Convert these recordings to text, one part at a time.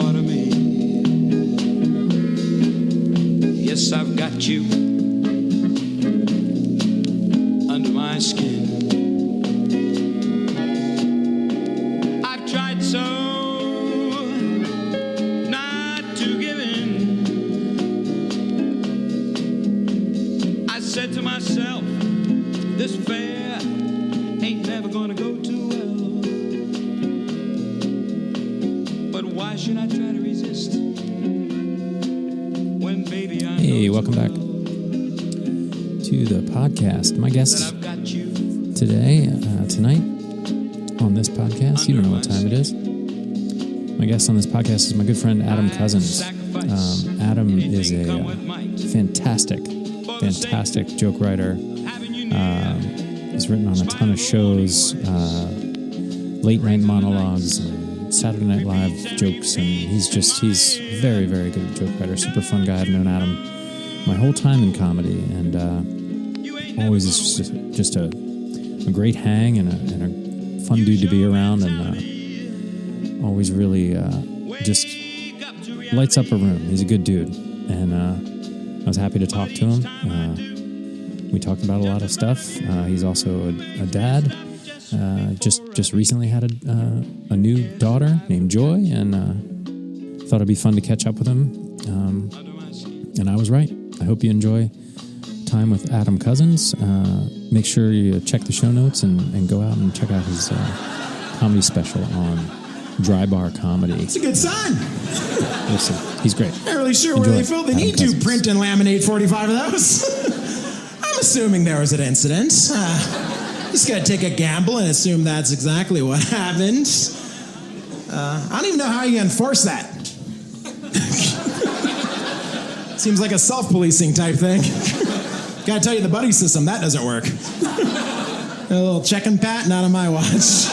part of me. Yes, I've got you under my skin. I've tried so not to give in. I said to myself, this affair ain't never gonna go too well. But why should I try to resist when, baby, I Hey, welcome back to the podcast. My guest today, tonight, on this podcast, you don't know what time it is. My guest on this podcast is my good friend Adam Cozens. Adam is a fantastic joke writer. He's written on a ton of shows, late night monologues, and Saturday Night Live jokes, and he's very, very good joke writer. Super fun guy. I've known Adam my whole time in comedy, and always is just a great hang and a fun dude to be around, and always really just lights up a room. He's a good dude, and I was happy to talk to him. We talked about a lot of stuff. He's also a dad. Just recently had a new daughter named Joy, and thought it'd be fun to catch up with him. And I was right. I hope you enjoy time with Adam Cozens. Make sure you check the show notes and go out and check out his comedy special on Dry Bar Comedy. It's a good sign. Listen, he's great. Not really sure where they felt the need to print and laminate 45 of those. I'm assuming there was an incident. Just gotta take a gamble and assume that's exactly what happened. I don't even know how you enforce that. Seems like a self-policing type thing. Gotta tell you, the buddy system, that doesn't work. A little check and pat, not on my watch.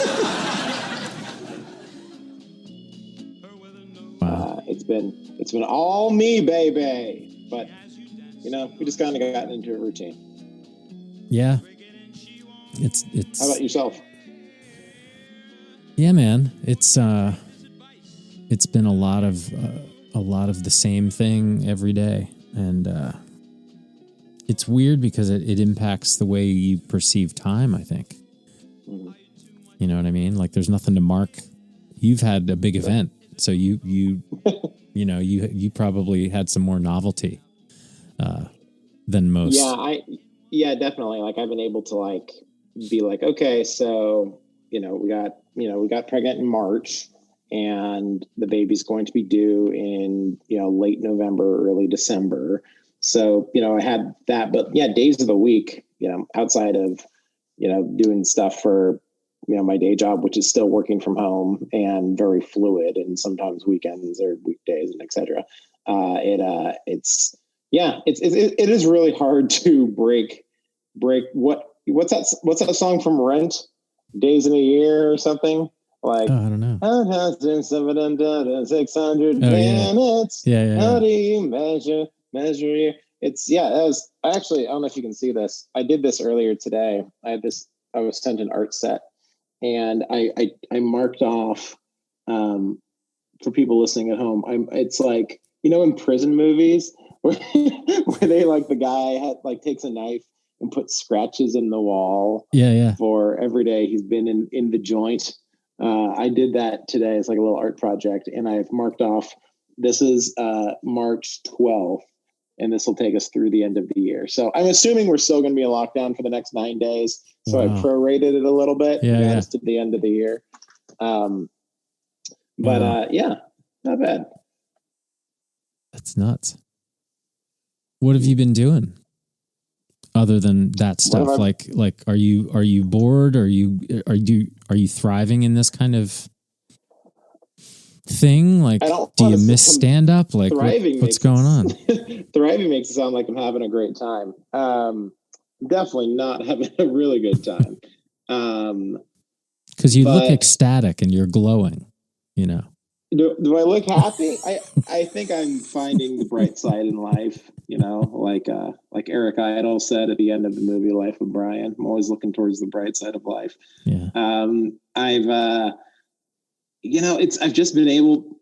Wow. It's been all me, baby. But, we just kind of gotten into a routine. Yeah. It's. How about yourself? Yeah, man. It's been a lot of the same thing every day, and it's weird because it impacts the way you perceive time, I think. Mm-hmm. You know what I mean? Like, there's nothing to mark. You've had a big event, so you probably had some more novelty than most. Yeah, definitely. Like, I've been able to be like, okay, so we got pregnant in March, and the baby's going to be due in late November, early December. So I had that, but days of the week, outside of doing stuff for my day job, which is still working from home and very fluid, and sometimes weekends or weekdays and etc. It is really hard to break what's that song from Rent, Days in a Year or something, like, I don't know. 600 minutes. Yeah. How do you measure your, that was actually, I don't know if you can see this. I did this earlier today. I was sent an art set, and I marked off, for people listening at home, it's like, in prison movies where they, like, the guy takes a knife and puts scratches in the wall. Yeah. For every day he's been in the joint. I did that today. It's like a little art project, and I've marked off, this is March 12th, and this will take us through the end of the year. So I'm assuming we're still going to be in lockdown for the next 9 days. So I prorated it a little bit. Yeah. To the end of the year. Not bad. That's nuts. What have you been doing other than that stuff? Like, are you bored? Are you thriving in this kind of thing? Like, do you miss stand up? Like, what's going on? Thriving makes it sound like I'm having a great time. Definitely not having a really good time. Because you look ecstatic and you're glowing, Do I look happy? I think I'm finding the bright side in life, like Eric Idle said at the end of the movie Life of Brian. I'm always looking towards the bright side of life. Yeah. I've just been able,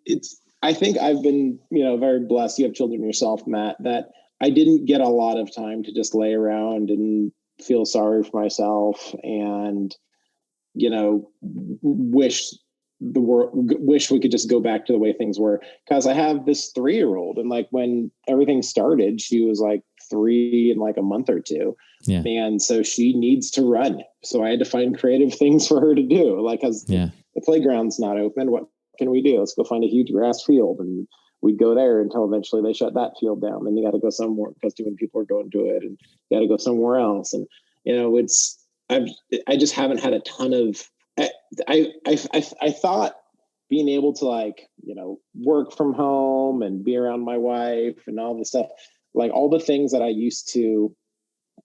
I think I've been, very blessed. You have children yourself, Matt, that I didn't get a lot of time to just lay around and feel sorry for myself and, wish we could just go back to the way things were. Cause I have this 3-year-old, and like when everything started, she was like 3 in like a month or two. Yeah. And so she needs to run. So I had to find creative things for her to do. Like, cause the playground's not open. What can we do? Let's go find a huge grass field. And we'd go there until eventually they shut that field down. Then you got to go somewhere because too many people are going to it, and you got to go somewhere else. And, I just haven't had a ton of, I thought being able to like, work from home and be around my wife and all the stuff, like all the things that I used to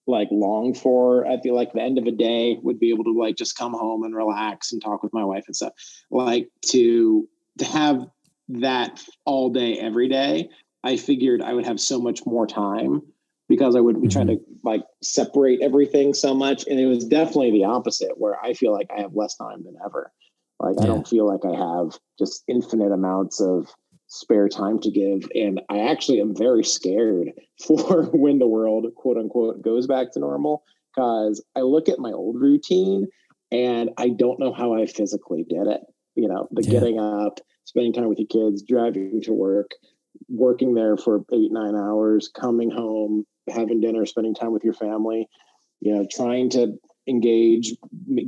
like long for at the end of a day would be able to like just come home and relax and talk with my wife and stuff, like to have that all day, every day. I figured I would have so much more time because I wouldn't be trying to like separate everything so much. And it was definitely the opposite, where I feel like I have less time than ever. Like, I don't feel like I have just infinite amounts of spare time to give. And I actually am very scared for when the world, quote unquote, goes back to normal. Cause I look at my old routine and I don't know how I physically did it. Getting up, spending time with your kids, driving to work, working there for 8-9 hours, coming home, having dinner, spending time with your family, trying to engage,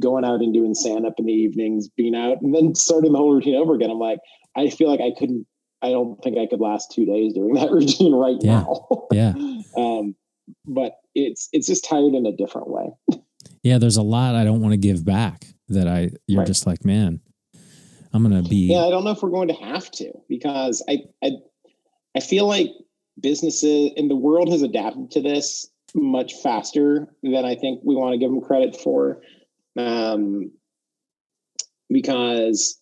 going out and doing stand-up in the evenings, being out, and then starting the whole routine over again. I'm like, I feel like I don't think I could last 2 days doing that routine right now. Yeah. But it's just tired in a different way. Yeah. There's a lot I don't want to give back that you're right. Just like, man, I'm going to be. Yeah. I don't know if we're going to have to, because I feel like businesses in the world has adapted to this much faster than I think we want to give them credit for. Because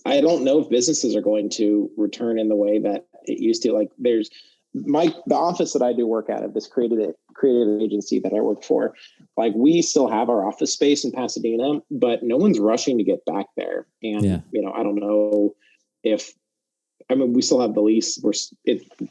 I don't know if businesses are going to return in the way that it used to. Like there's the office that I do work out of, this creative agency that I work for, like we still have our office space in Pasadena, but no one's rushing to get back there. And, I don't know if, we still have the lease.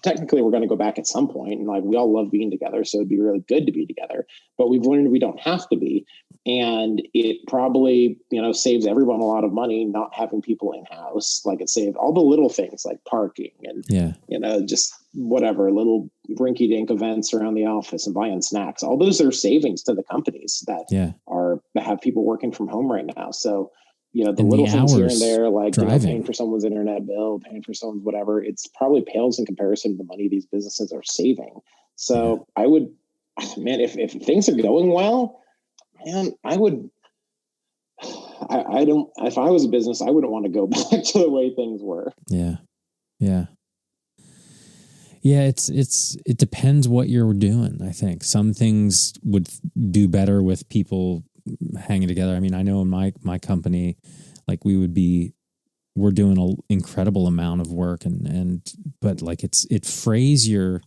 Technically we're going to go back at some point, and like we all love being together, so it'd be really good to be together. But we've learned we don't have to be, and it probably saves everyone a lot of money not having people in house. Like it saved all the little things like parking and just whatever little rinky dink events around the office and buying snacks. All those are savings to the companies that have people working from home right now. So. The little things here and there, like paying for someone's internet bill, paying for someone's whatever, it's probably pales in comparison to the money these businesses are saving. So I would, man, if things are going well, man, I would, I don't, if I was a business, I wouldn't want to go back to the way things were. Yeah. Yeah. Yeah. It depends what you're doing. I think some things would do better with people hanging together. I mean, I know in my company, like we're doing an incredible amount of work but like it frays your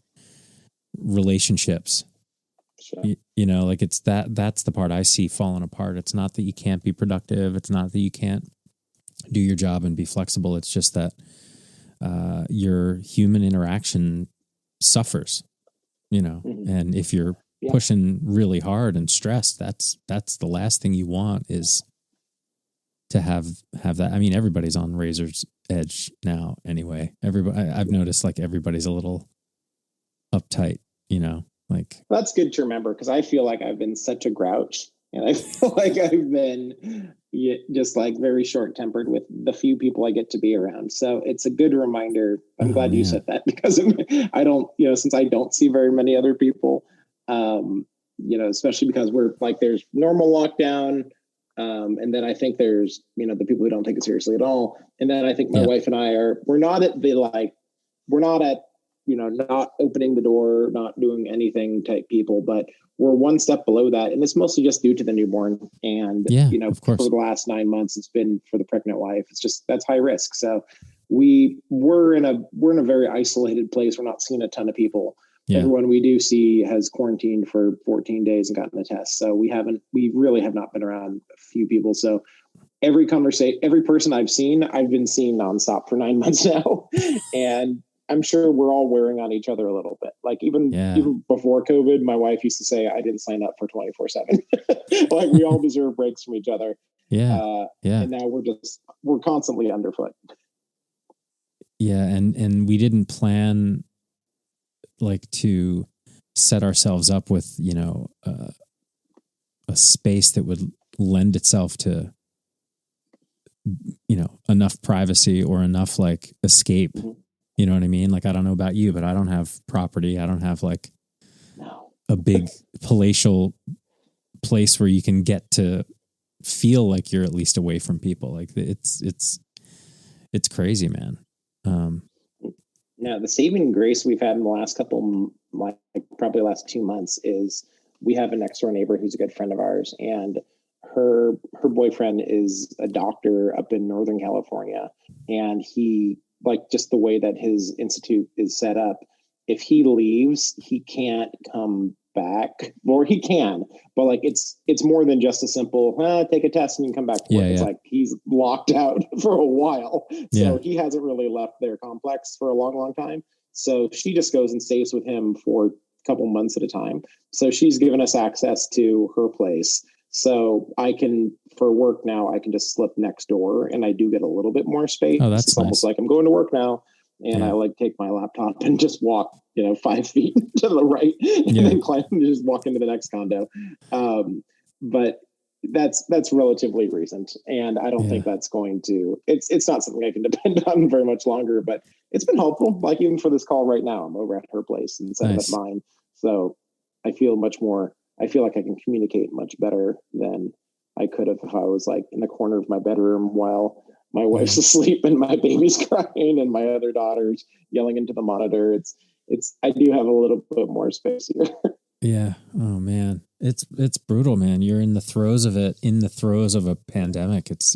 relationships. Sure. Like that's the part I see falling apart. It's not that you can't be productive. It's not that you can't do your job and be flexible. It's just that your human interaction suffers, and if you're pushing really hard and stressed, that's the last thing you want is to have that. I mean, everybody's on razor's edge now anyway. I've noticed like everybody's a little uptight, like. That's good to remember, because I feel like I've been such a grouch, and I feel like I've been just like very short tempered with the few people I get to be around. So it's a good reminder. I'm glad you said that, because I don't, since I don't see very many other people, especially because we're like, there's normal lockdown. And then I think there's, the people who don't take it seriously at all. And then I think my wife and I we're not at not opening the door, not doing anything type people, but we're one step below that. And it's mostly just due to the newborn. And, for the last 9 months, it's been for the pregnant wife. It's just, that's high risk. So we're in a very isolated place. We're not seeing a ton of people. Yeah. Everyone we do see has quarantined for 14 days and gotten a test. So we really have not been around a few people. So, every person I've been seeing nonstop for 9 months now. And I'm sure we're all wearing on each other a little bit. Like even before COVID, my wife used to say, I didn't sign up for 24/7. Like we all deserve breaks from each other. Yeah. And now we're constantly underfoot. Yeah. And we didn't plan like to set ourselves up with, a space that would lend itself to, enough privacy or enough like escape. Mm-hmm. You know what I mean? Like, I don't know about you, but I don't have property. I don't have like a big palatial place where you can get to feel like you're at least away from people. Like it's crazy, man. Now the saving grace we've had in the last probably the last 2 months is we have a next door neighbor who's a good friend of ours, and her boyfriend is a doctor up in Northern California, and he, like, just the way that his institute is set up, if he leaves, he can't come back, or he can, but like it's more than just a simple take a test and you can come back to work. It's like he's locked out for a while, so he hasn't really left their complex for a long time. So she just goes and stays with him for a couple months at a time. So she's given us access to her place, so I can, for work now, I can just slip next door, and I do get a little bit more space. Oh, that's it's nice. Almost like I'm going to work now, and I like take my laptop and just walk 5 feet to the right, and then climb and just walk into the next condo. But that's relatively recent, and I don't think that's going to. It's not something I can depend on very much longer. But it's been helpful. Like even for this call right now, I'm over at her place instead of at mine, so I feel much more. I feel like I can communicate much better than I could have if I was like in the corner of my bedroom while my wife's asleep and my baby's crying and my other daughter's yelling into the monitor. I do have a little bit more space here. Yeah. Oh man. It's brutal, man. You're in the throes of it, in the throes of a pandemic. It's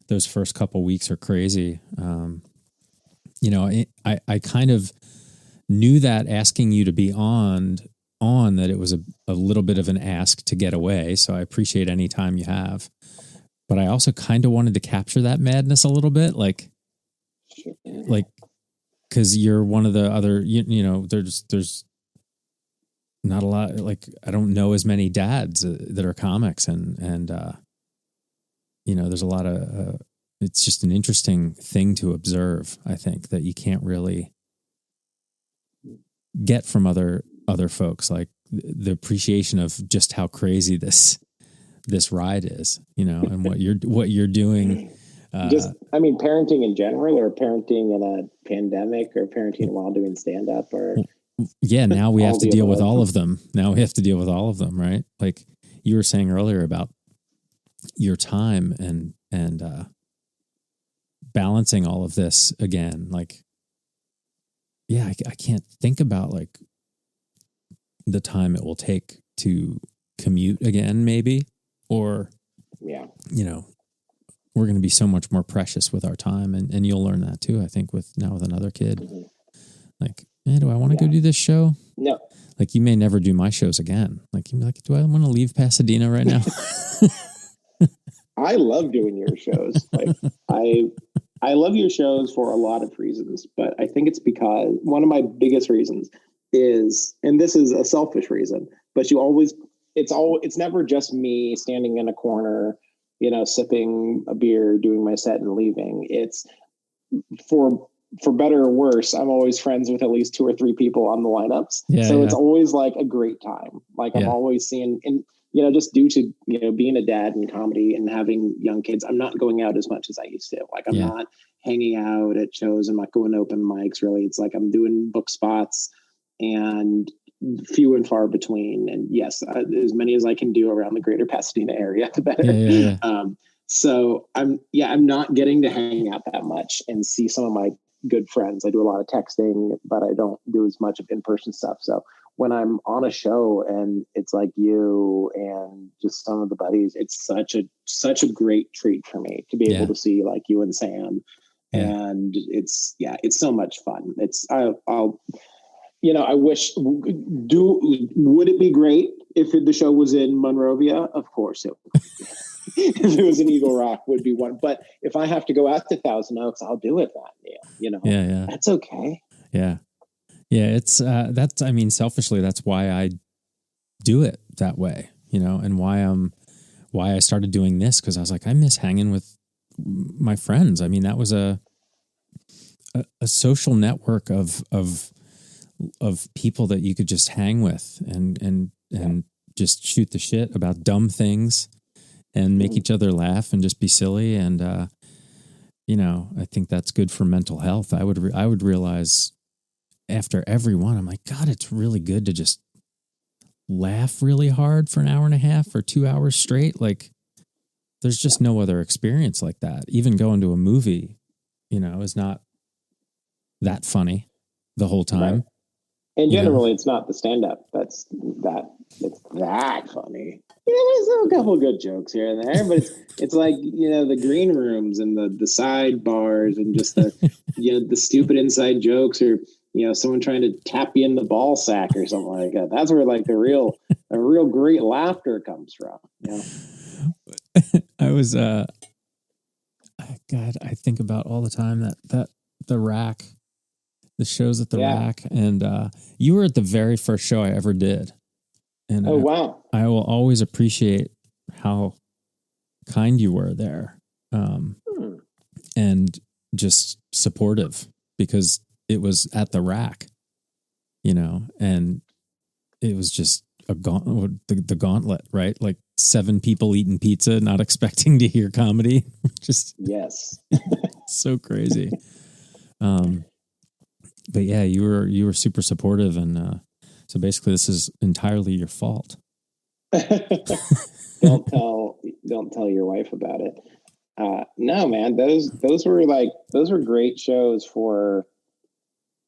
those first couple weeks are crazy. I kind of knew that asking you to be on that it was a little bit of an ask to get away. So I appreciate any time you have, but I also kind of wanted to capture that madness a little bit. Like, cause you're one of the other, there's not a lot, like, I don't know as many dads that are comics and there's a lot of, it's just an interesting thing to observe. I think that you can't really get from other folks, like the appreciation of just how crazy this ride is, and what you're doing. Parenting in general, or parenting in a pandemic, or parenting while doing stand up, or now we have to deal with all of them. Now we have to deal with all of them, right? Like you were saying earlier about your time and balancing all of this again. Like, I can't think about like the time it will take to commute again, maybe, or, we're going to be so much more precious with our time. And you'll learn that too, I think, with another kid. Mm-hmm. Like, man, do I want to go do this show? No. Like, you may never do my shows again. Like, you'd be like, do I want to leave Pasadena right now? I love doing your shows. Like, I love your shows for a lot of reasons, but I think it's because one of my biggest reasons is, and this is a selfish reason, but it's never just me standing in a corner, sipping a beer, doing my set and leaving. It's for better or worse, I'm always friends with at least 2 or 3 people on the lineups. It's always like a great time. Like I'm always seeing, and just due to, being a dad in comedy and having young kids, I'm not going out as much as I used to. Like I'm not hanging out at shows. I'm not going to open mics really. It's like I'm doing book spots and few and far between. And yes, as many as I can do around the greater Pasadena area, the better. So I'm not getting to hang out that much and see some of my good friends. I do a lot of texting, but I don't do as much of in-person stuff. So when I'm on a show and it's like you and just some of the buddies, it's such a great treat for me to be able to see like you and Sam. And it's so much fun. I wish, would it be great if the show was in Monrovia? Of course it would. if it was an Eagle Rock would be one. But if I have to go out to Thousand Oaks, I'll do it then. Yeah. That's okay. Yeah. Yeah. It's, that's, I mean, selfishly, that's why I do it that way, and why I started doing this. Cause I was like, I miss hanging with my friends. I mean, that was a social network of people that you could just hang with and just shoot the shit about dumb things and make each other laugh and just be silly. And, I think that's good for mental health. I would realize after every one, I'm like, God, it's really good to just laugh really hard for an hour and a half or 2 hours straight. Like there's just no other experience like that. Even going to a movie, is not that funny the whole time. Right. And generally, it's not the stand-up it's that funny. There's a couple of good jokes here and there, but it's like, the green rooms and the sidebars and just the, the stupid inside jokes or, someone trying to tap you in the ball sack or something like that. That's where like the real great laughter comes from. I was, God, I think about all the time that the Rack, the shows at the Rack, and you were at the very first show I ever did. And wow. I will always appreciate how kind you were there. And just supportive because it was at the Rack, and it was just the gauntlet, right? Like 7 people eating pizza, not expecting to hear comedy. Just yes. So crazy. But yeah, you were super supportive, and so basically, this is entirely your fault. Don't tell your wife about it. No, man, those were great shows for.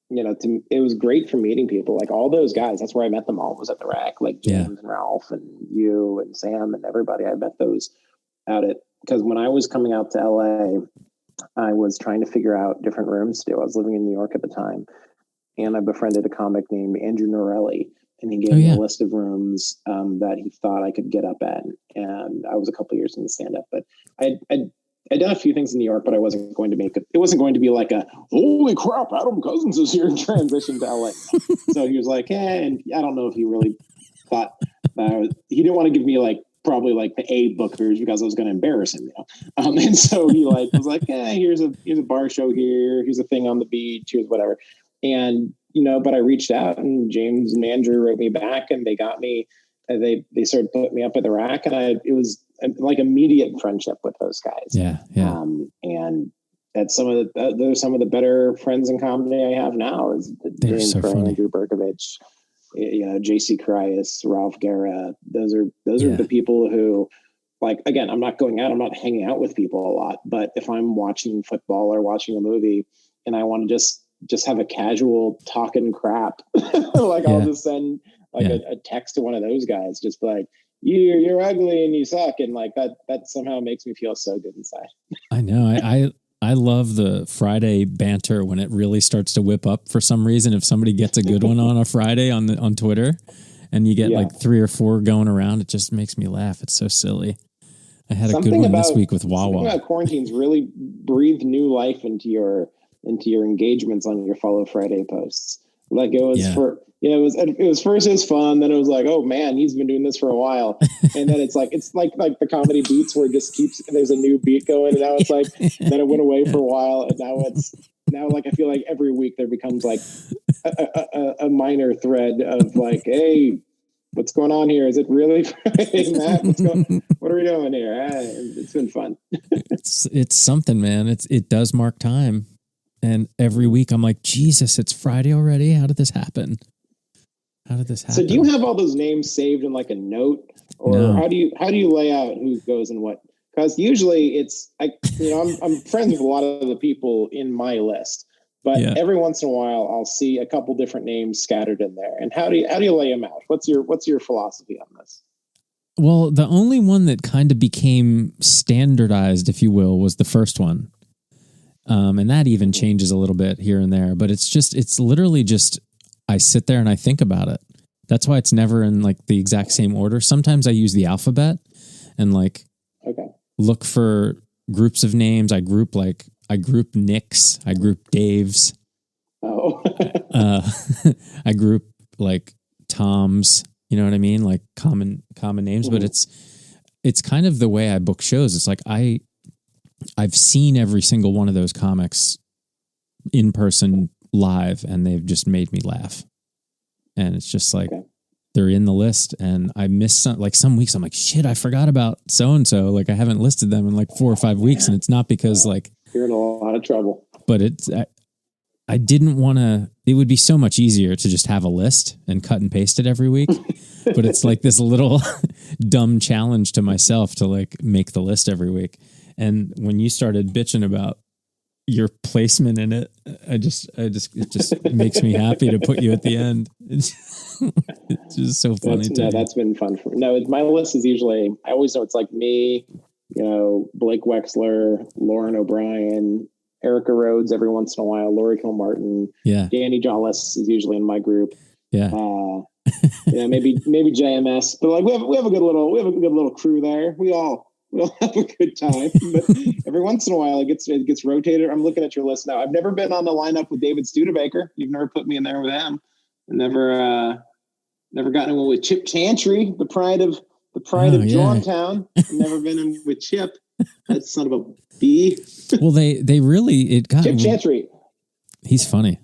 It was great for meeting people. Like all those guys, that's where I met them all. Was at the Rack, like James and Ralph and you and Sam and everybody. I met those out at because when I was coming out to LA. I was trying to figure out different rooms to do. I was living in New York at the time, and I befriended a comic named Andrew Norelli, and he gave me a list of rooms that he thought I could get up at. And I was a couple of years in the stand-up, but I'd done a few things in New York, but I wasn't going to make it. It wasn't going to be like a holy crap, Adam Cozens is here transition to LA. So he was like, and I don't know if he really thought he didn't want to give me probably the A bookers because I was going to embarrass him, and so he was like, here's a bar show here, here's a thing on the beach, here's whatever, and but I reached out, and James and Andrew wrote me back, and they got me, they started putting me up at the Rack, and it was like immediate friendship with those guys, and that's they're some of the better friends in comedy I have now. Is James so Crow, Andrew Berkovich. JC Carias, Ralph Guerra. Those are the people who, again, I'm not going out, I'm not hanging out with people a lot, but if I'm watching football or watching a movie and I want to just have a casual talking crap, I'll just send a text to one of those guys, just you're ugly and you suck, and that somehow makes me feel so good inside. I know. I love the Friday banter when it really starts to whip up for some reason. If somebody gets a good one on a Friday on Twitter and you get 3 or 4 going around, it just makes me laugh. It's so silly. I had a good one this week with Wawa. Something about quarantine's really breathed new life into your engagements on your Follow Friday posts. It was it was first as fun, then it was oh man, he's been doing this for a while, and then it's like the comedy beats where it just keeps, there's a new beat going, and now it's then it went away for a while, and now I feel like every week there becomes a minor thread of hey, what's going on here? Is it really Friday, Matt? What are we doing here? It's been fun. it's something, man. It does mark time. And every week I'm like, Jesus, it's Friday already. How did this happen? So do you have all those names saved in a note, or no? How do you lay out who goes and what? Because usually I'm friends with a lot of the people in my list, but every once in a while I'll see a couple different names scattered in there. And how do you lay them out? What's your philosophy on this? Well, the only one that kind of became standardized, if you will, was the first one. And that even changes a little bit here and there, but it's literally just, I sit there and I think about it. That's why it's never in the exact same order. Sometimes I use the alphabet and look for groups of names. I group Nicks, I group Daves. Oh, I group like Toms, you know what I mean? Like common names, but it's kind of the way I book shows. It's like I've seen every single one of those comics in person live, and they've just made me laugh. And it's just like, they're in the list, and I miss some weeks I'm like, shit, I forgot about so-and-so. Like I haven't listed them in like 4 or 5 weeks. And it's not because like, you're in a lot of trouble, but I didn't want to, it would be so much easier to just have a list and cut and paste it every week. But it's like this little dumb challenge to myself to like make the list every week. And when you started bitching about your placement in it, it just makes me happy to put you at the end. It's just so funny. That's been fun for me. No, my list is usually, I always know it's like me, Blake Wexler, Lauren O'Brien, Erica Rhodes every once in a while, Lori Kilmartin, Danny Jollis is usually in my group. Yeah. Maybe JMS, but like we have a good little crew there. We all have a good time, but every once in a while it gets rotated. I'm looking at your list now. I've never been on the lineup with David Studebaker. You've never put me in there with him. Never gotten in with Chip Chantry, the pride of Jawntown. Never been in with Chip. That son of a bee. Well, they really got Chip Chantry. He's funny.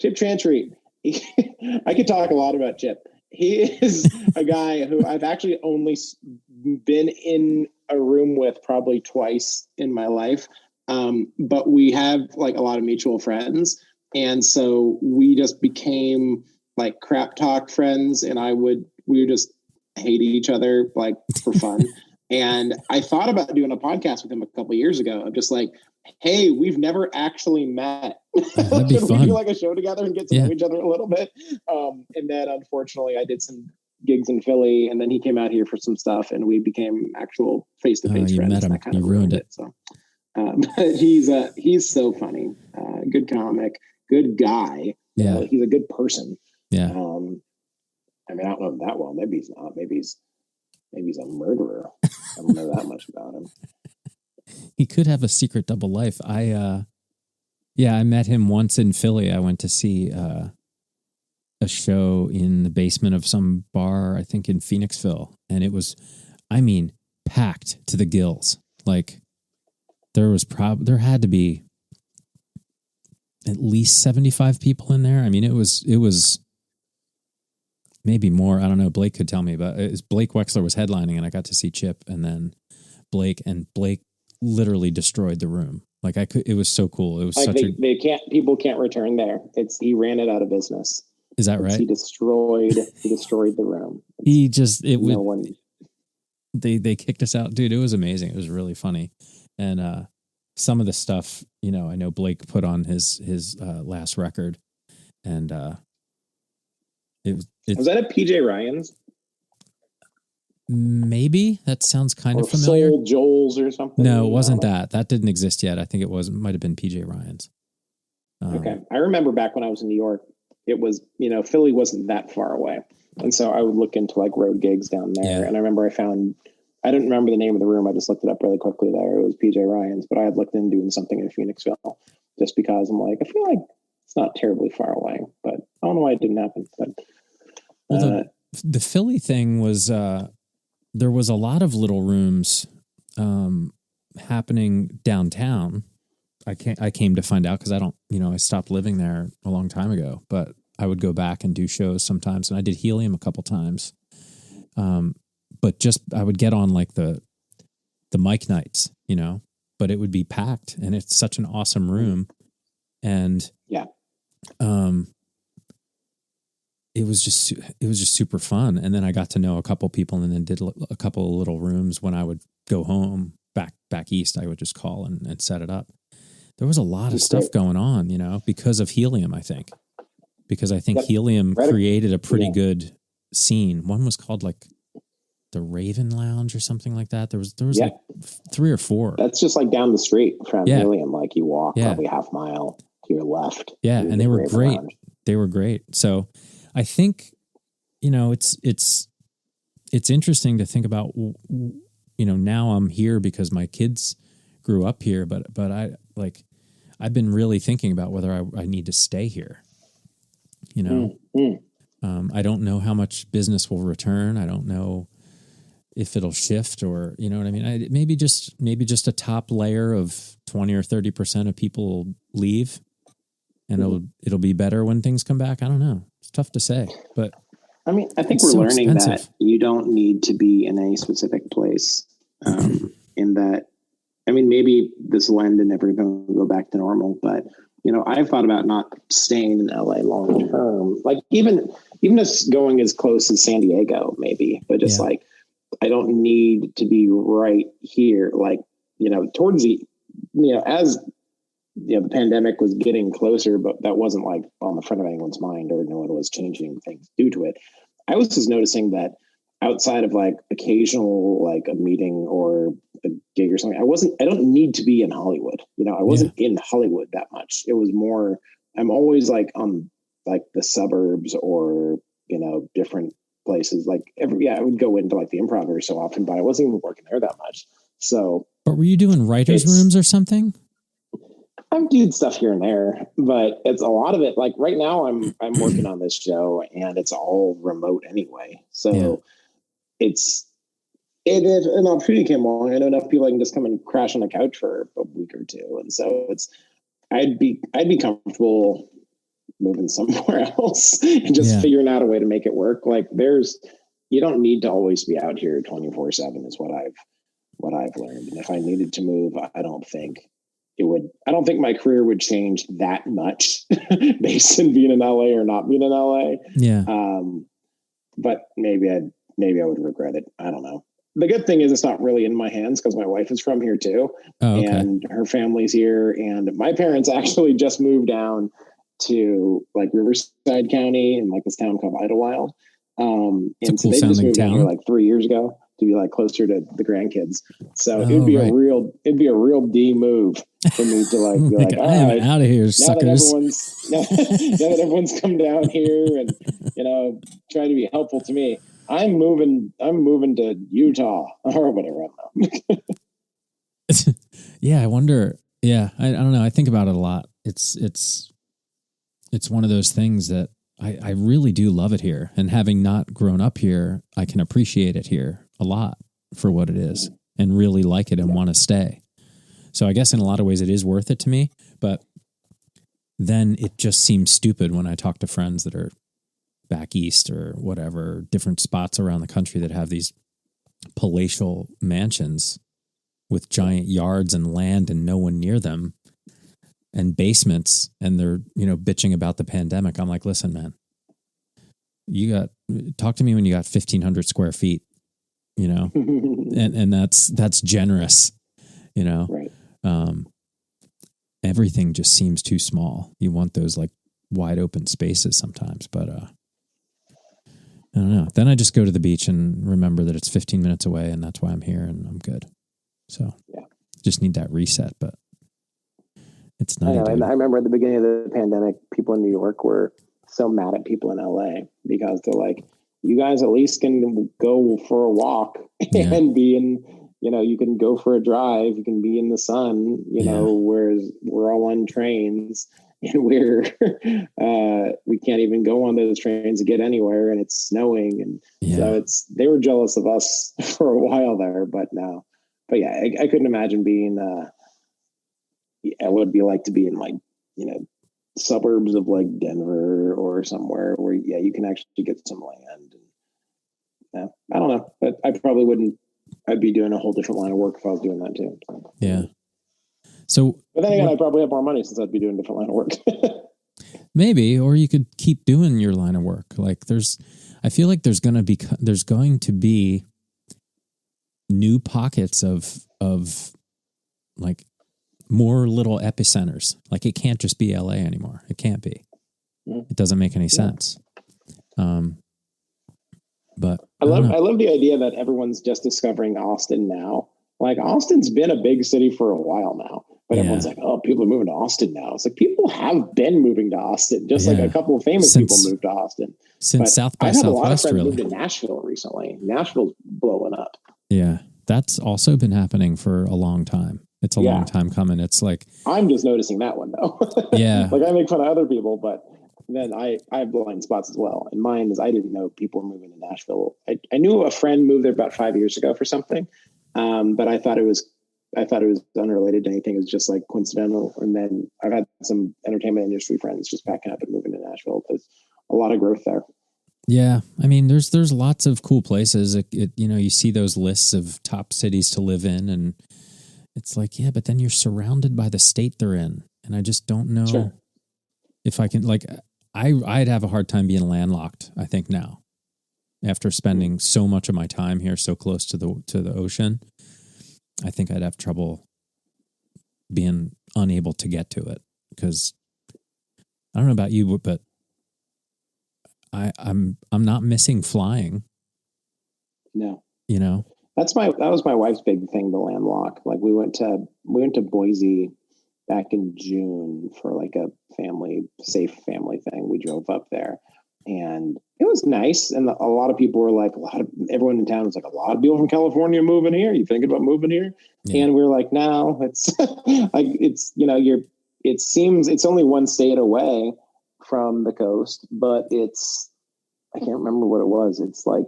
Chip Chantry. I could talk a lot about Chip. He is a guy who I've actually only been in a room with probably twice in my life. But we have like a lot of mutual friends. And so we just became like crap talk friends, and we would just hate each other like for fun. And I thought about doing a podcast with him a couple of years ago. I'm just like, hey, we've never actually met. That'd be fun. We do like a show together and get to know each other a little bit. And then unfortunately I did some gigs in Philly, and then he came out here for some stuff, and we became actual face-to-face friends. Met him. Kind you of ruined it. So, but he's so funny. Good comic, good guy. Yeah. He's a good person. Yeah. I don't know him that well. Maybe he's not. Maybe he's a murderer. I don't know that much about him. He could have a secret double life. I met him once in Philly. I went to see a show in the basement of some bar, I think in Phoenixville, and it was, packed to the gills. Like there had to be at least 75 people in there. It was maybe more. I don't know. Blake could tell me, but Blake Wexler was headlining, and I got to see Chip, and then Blake literally destroyed the room. Like it was so cool. It was like people can't return there. He ran it out of business. Is that right? He destroyed the room. They kicked us out, dude. It was amazing. It was really funny. And, some of the stuff, I know Blake put on his last record, and, was that at PJ Ryan's? Maybe that sounds kind of familiar. Soul Joel's or something. No, it wasn't that. That didn't exist yet. I think it might have been PJ Ryan's. Okay. I remember back when I was in New York, it was, Philly wasn't that far away. And so I would look into like road gigs down there. Yeah. And I remember I didn't remember the name of the room. I just looked it up really quickly there. It was PJ Ryan's, but I had looked into doing something in Phoenixville just because I'm like, I feel like it's not terribly far away, but I don't know why it didn't happen. But the Philly thing was, there was a lot of little rooms happening downtown. I came to find out because I stopped living there a long time ago, but I would go back and do shows sometimes, and I did Helium a couple times. But I would get on like the mic nights, but it would be packed, and it's such an awesome room. And it was just super fun. And then I got to know a couple people, and then did a couple of little rooms when I would go home back east. I would just call and set it up. There was a lot of stuff going on, because of Helium, I think. Because I think Helium created a pretty good scene. One was called like the Raven Lounge or something like that. There was like 3 or 4. That's just like down the street from Helium. Like you walk probably half mile to your left. Yeah, and they were great. Lounge. They were great. So I think, it's interesting to think about now I'm here because my kids grew up here, but I've been really thinking about whether I need to stay here. I don't know how much business will return. I don't know if it'll shift, or you know what I mean. Maybe just a top layer of 20 or 30% of people will leave, and it'll be better when things come back. I don't know. It's tough to say, but I mean, I think we're learning that you don't need to be in a specific place. In that, I mean, maybe this will end and everything will go back to normal, but I've thought about not staying in LA long term. Like even just going as close as San Diego, maybe, but just like, I don't need to be right here. Like, towards the, as the pandemic was getting closer, but that wasn't like on the front of anyone's mind, or no one was changing things due to it. I was just noticing that outside of like occasional, like a meeting or a gig or something, I don't need to be in Hollywood. I wasn't in Hollywood that much. It was more, I'm always like on like the suburbs or, different places. Like I would go into like the Improv every so often, but I wasn't even working there that much. So, but were you doing writers' rooms or something? I'm doing stuff here and there, but it's a lot of it. Like right now I'm working on this show and it's all remote anyway. So if an opportunity came along, I know enough people I can just come and crash on the couch for a week or two. And so I'd be comfortable moving somewhere else and just figuring out a way to make it work. Like you don't need to always be out here 24/7 is what I've learned. And if I needed to move, I don't think my career would change that much based on being in LA or not being in LA. Yeah. But maybe I would regret it. I don't know. The good thing is it's not really in my hands because my wife is from here too. Oh, okay. And her family's here. And my parents actually just moved down to like Riverside County in like this town called Idlewild. And so they just moved down here like 3 years ago to be like closer to the grandkids. So it'd be a real D move for me to like be like, all right, out of here, suckers. Now that everyone's come down here and try to be helpful to me. I'm moving to Utah or whatever. I don't know. Yeah, I wonder. Yeah, I don't know. I think about it a lot. It's one of those things that I really do love it here. And having not grown up here, I can appreciate it here a lot for what it is and really like it and want to stay. So I guess in a lot of ways it is worth it to me, but then it just seems stupid when I talk to friends that are back east or whatever, different spots around the country that have these palatial mansions with giant yards and land and no one near them and basements, and they're, bitching about the pandemic. I'm like, listen, man, talk to me when you got 1,500 square feet, and that's generous, Right. Everything just seems too small. You want those like wide open spaces sometimes, but, I don't know. Then I just go to the beach and remember that it's 15 minutes away and that's why I'm here and I'm good. So just need that reset, but it's not. I remember at the beginning of the pandemic, people in New York were so mad at people in LA because they're like, you guys at least can go for a walk and be in, you can go for a drive, you can be in the sun, whereas we're all on trains and we can't even go on those trains to get anywhere and it's snowing. And so they were jealous of us for a while there, but I couldn't imagine being, what it'd be like to be in like, suburbs of like Denver or somewhere where, you can actually get some land. And, I don't know, but I probably wouldn't, I'd be doing a whole different line of work if I was doing that too. Yeah. So, but then again, I'd probably have more money since I'd be doing a different line of work. Maybe, or you could keep doing your line of work. Like I feel like there's going to be new pockets of like more little epicenters. Like it can't just be LA anymore. It can't be. It doesn't make any sense. But I love the idea that everyone's just discovering Austin now. Like Austin's been a big city for a while now, but everyone's like, oh, people are moving to Austin now. It's like people have been moving to Austin, just like a couple of famous people moved to Austin. Since South by Southwest, moved to Nashville recently. Nashville's blowing up. Yeah. That's also been happening for a long time. It's a long time coming. It's like, I'm just noticing that one though. Yeah. Like I make fun of other people, but then I have blind spots as well. And mine is, I didn't know people were moving to Nashville. I knew a friend moved there about 5 years ago for something. But I thought it was unrelated to anything. It was just like coincidental. And then I've had some entertainment industry friends just packing up and moving to Nashville. There's a lot of growth there. Yeah. I mean, there's lots of cool places. You see those lists of top cities to live in, and it's like, yeah, but then you're surrounded by the state they're in. And I just don't know if I can, like, I'd have a hard time being landlocked, I think, now, after spending so much of my time here so close to the ocean. I think I'd have trouble being unable to get to it, because I don't know about you, but I'm not missing flying. No. That was my wife's big thing, the landlock. Like we went to Boise back in June for like a safe family thing. We drove up there and it was nice. And a lot of people were like, everyone in town was like, a lot of people from California moving here. You thinking about moving here? Yeah. And we were like, no, it's like, it seems it's only one state away from the coast, but I can't remember what it was. It's like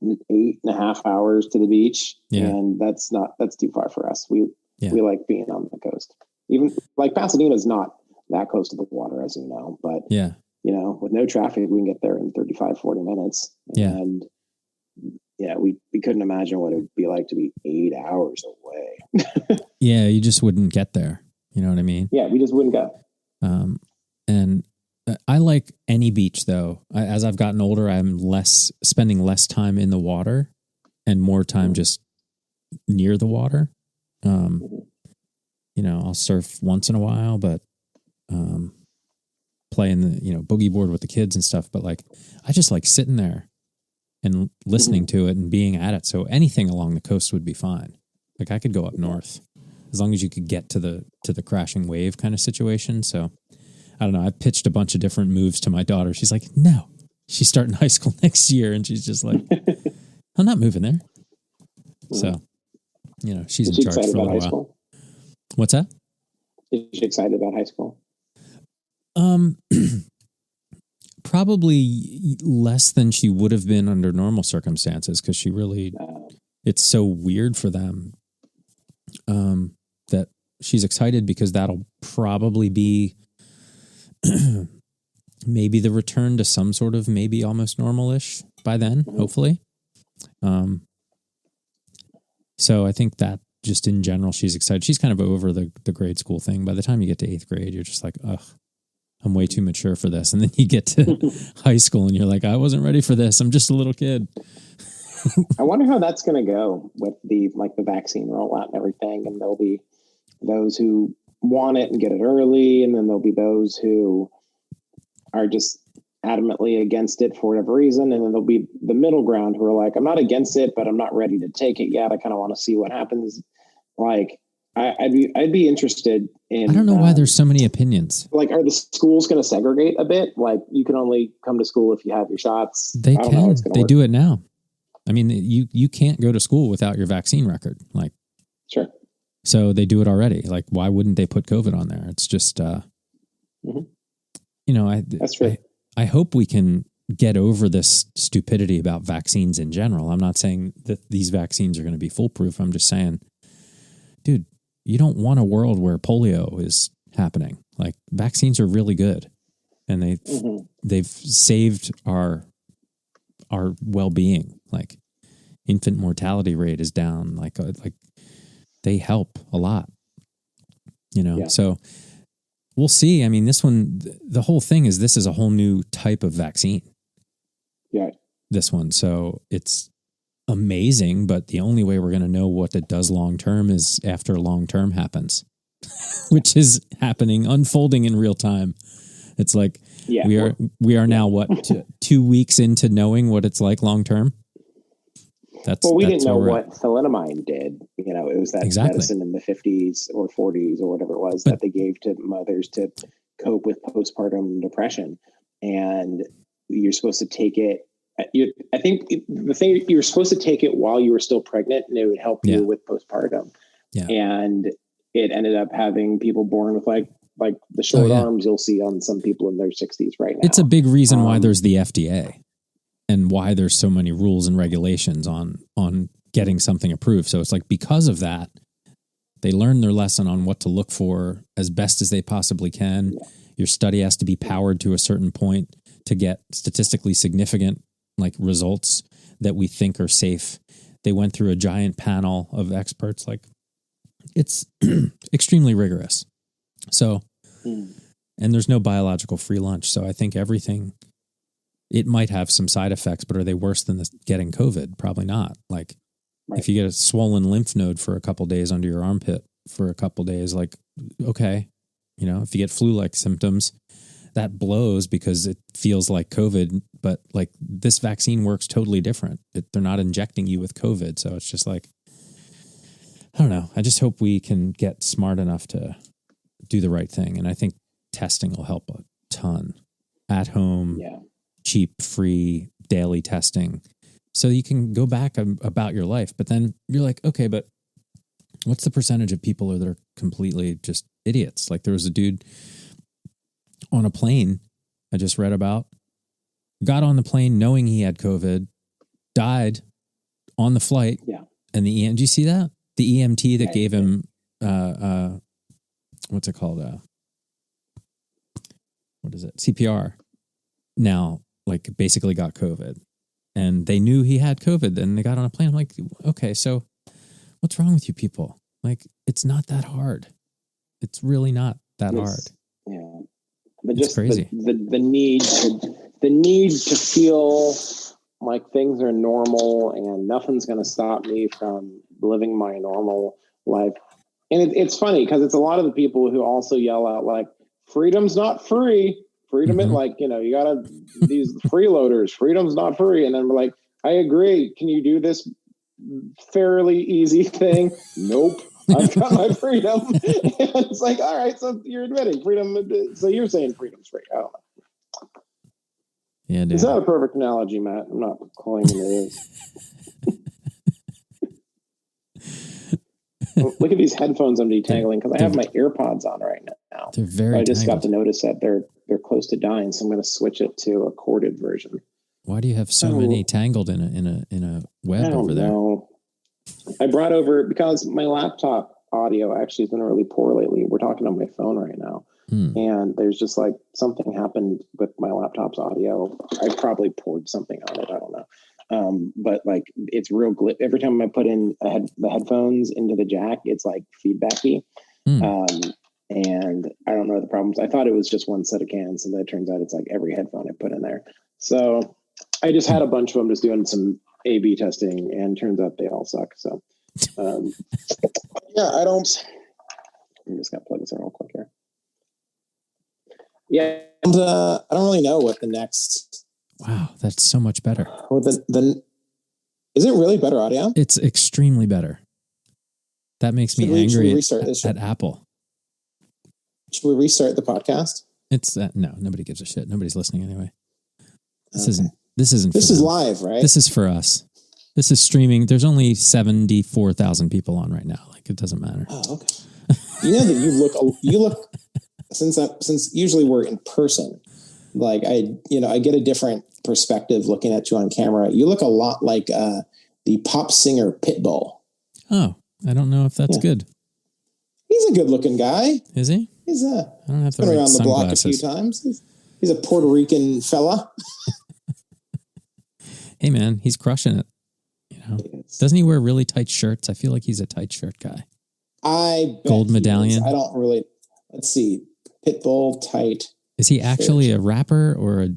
8.5 hours to the beach. Yeah. And that's too far for us. We like being on the coast. Even like Pasadena is not that close to the water, as you know, but with no traffic, we can get there in 35, 40 minutes. And we couldn't imagine what it would be like to be 8 hours away. Yeah. You just wouldn't get there. You know what I mean? Yeah. We just wouldn't go. And I like any beach though. As I've gotten older, I'm spending less time in the water and more time just near the water. I'll surf once in a while, but playing the boogie board with the kids and stuff. But like, I just like sitting there and listening to it and being at it. So anything along the coast would be fine. Like I could go up north as long as you could get to the crashing wave kind of situation. So I don't know. I pitched a bunch of different moves to my daughter. She's like, no. She's starting high school next year, and she's just like, I'm not moving there. So, she's in charge for a little while. What's that? Is she excited about high school? Probably less than she would have been under normal circumstances, because she really, it's so weird for them that she's excited, because that'll probably be maybe the return to some sort of maybe almost normal-ish by then, hopefully. So I think that just in general, she's excited. She's kind of over the grade school thing. By the time you get to 8th grade, you're just like, ugh, I'm way too mature for this. And then you get to high school and you're like, I wasn't ready for this. I'm just a little kid. I wonder how that's going to go with the vaccine rollout and everything. And there'll be those who want it and get it early. And then there'll be those who are just adamantly against it for whatever reason. And then there'll be the middle ground who are like, I'm not against it, but I'm not ready to take it yet. I kind of want to see what happens. Like, I'd be interested in. I don't know why there's so many opinions. Like, are the schools going to segregate a bit? Like, you can only come to school if you have your shots. They can. They do it now. I mean, you can't go to school without your vaccine record. Like, sure. So they do it already. Like, why wouldn't they put COVID on there? It's just, that's true. I hope we can get over this stupidity about vaccines in general. I'm not saying that these vaccines are going to be foolproof. I'm just saying, dude, you don't want a world where polio is happening. Like, vaccines are really good, and they've saved our well-being. Like, infant mortality rate is down. Like they help a lot. So we'll see. I mean, this one, the whole thing is, this is a whole new type of vaccine. Yeah. This one. So it's amazing, but the only way we're going to know what it does long-term is after long-term happens, which is happening, unfolding in real time. It's like, we are now, 2 weeks into knowing what it's like long-term. We didn't know what thalidomide did. It was that medicine in the 50s or 40s or whatever it was that they gave to mothers to cope with postpartum depression. And you're supposed to take it I think the thing, you're supposed to take it while you were still pregnant, and it would help you with postpartum. Yeah. And it ended up having people born with like the short arms you'll see on some people in their 60s right now. It's a big reason why there's the FDA and why there's so many rules and regulations on getting something approved. So it's like, because of that, they learn their lesson on what to look for as best as they possibly can. Yeah. Your study has to be powered to a certain point to get statistically significant like results that we think are safe. They went through a giant panel of experts. Like, it's extremely rigorous. So, and there's no biological free lunch. So I think everything, it might have some side effects, but are they worse than getting COVID? Probably not. Like, if you get a swollen lymph node for a couple days under your armpit for a couple days, like, okay, you know, if you get flu-like symptoms, that blows because it feels like COVID, but like this vaccine works totally different. They're not injecting you with COVID. So it's just like, I don't know. I just hope we can get smart enough to do the right thing. And I think testing will help a ton. At home, cheap, free, daily testing. So you can go back about your life. But then you're like, okay, but what's the percentage of people that are completely just idiots? Like, there was a dude on a plane I just read about, got on the plane knowing he had COVID, died on the flight. Yeah. And did you see that? The EMT that gave him, what's it called? What is it? CPR. Now, like, basically got COVID. And they knew he had COVID, and they got on a plane. I'm like, okay, so what's wrong with you people? Like, it's not that hard. It's really not that hard. Yeah. But just crazy. The need to feel like things are normal and nothing's going to stop me from living my normal life. And it's funny because it's a lot of the people who also yell out like, freedom's not free. Freedom is like, you know, you gotta, these freeloaders, freedom's not free. And then we're like, I agree. Can you do this fairly easy thing? Nope. I've got my freedom. And it's like, all right, so you're admitting freedom. So you're saying freedom's free. I don't know. Yeah, dude. It's not a perfect analogy, Matt. I'm not claiming it is. Look at these headphones I'm detangling because I have my AirPods on right now. They're very. I just got to notice that they're close to dying, so I'm going to switch it to a corded version. Why do you have so many tangled in a web over there? I brought over because my laptop audio actually has been really poor lately. We're talking on my phone right now, and there's just like something happened with my laptop's audio. I probably poured something on it. I don't know. But like it's real every time I put in the headphones into the jack, it's like feedbacky. And I don't know the problems. I thought it was just one set of cans, and then it turns out it's like every headphone I put in there. So I just had a bunch of them just doing some A/B testing, and turns out they all suck. So yeah, I'm just gonna plug this in real quick here. Yeah, and I don't really know what the next. Wow, that's so much better. Well, is it really better audio? It's extremely better. That makes me angry at Apple. Should we restart the podcast? It's no, nobody gives a shit. Nobody's listening anyway. This isn't. This isn't. This is live, right? This is for us. This is streaming. There's only 74,000 people on right now. Like, it doesn't matter. Oh, okay. You know that you look since usually we're in person. Like I get a different perspective looking at you on camera. You look a lot like the pop singer Pitbull. Oh, I don't know if that's good. He's a good looking guy. Is he? He's I don't have to been wear around the block a few sunglasses. times. He's a Puerto Rican fella. Hey man, he's crushing it. You know, doesn't he wear really tight shirts? I feel like he's a tight shirt guy. Gold medallion. I don't really. Let's see. Pitbull tight. Is he actually a rapper or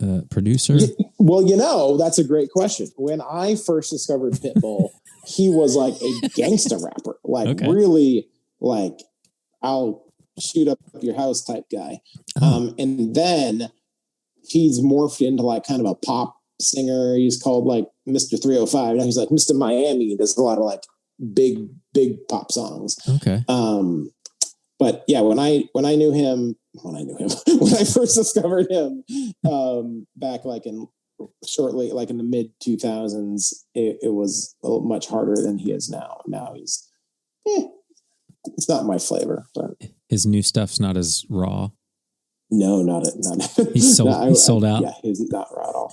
a producer? Well, that's a great question. When I first discovered Pitbull, he was like a gangster rapper, like really like I'll shoot up your house type guy. And then he's morphed into like kind of a pop singer. He's called like Mr. 305. Now he's like Mr. Miami. He does a lot of like big pop songs. Okay. But yeah, when I knew him, when I first discovered him, back like in shortly, like in the mid 2000s, it was a little much harder than he is now. Now he's, it's not my flavor, but his new stuff's not as raw. No, not. He's sold. No, he's sold out. Yeah, he's not raw at all.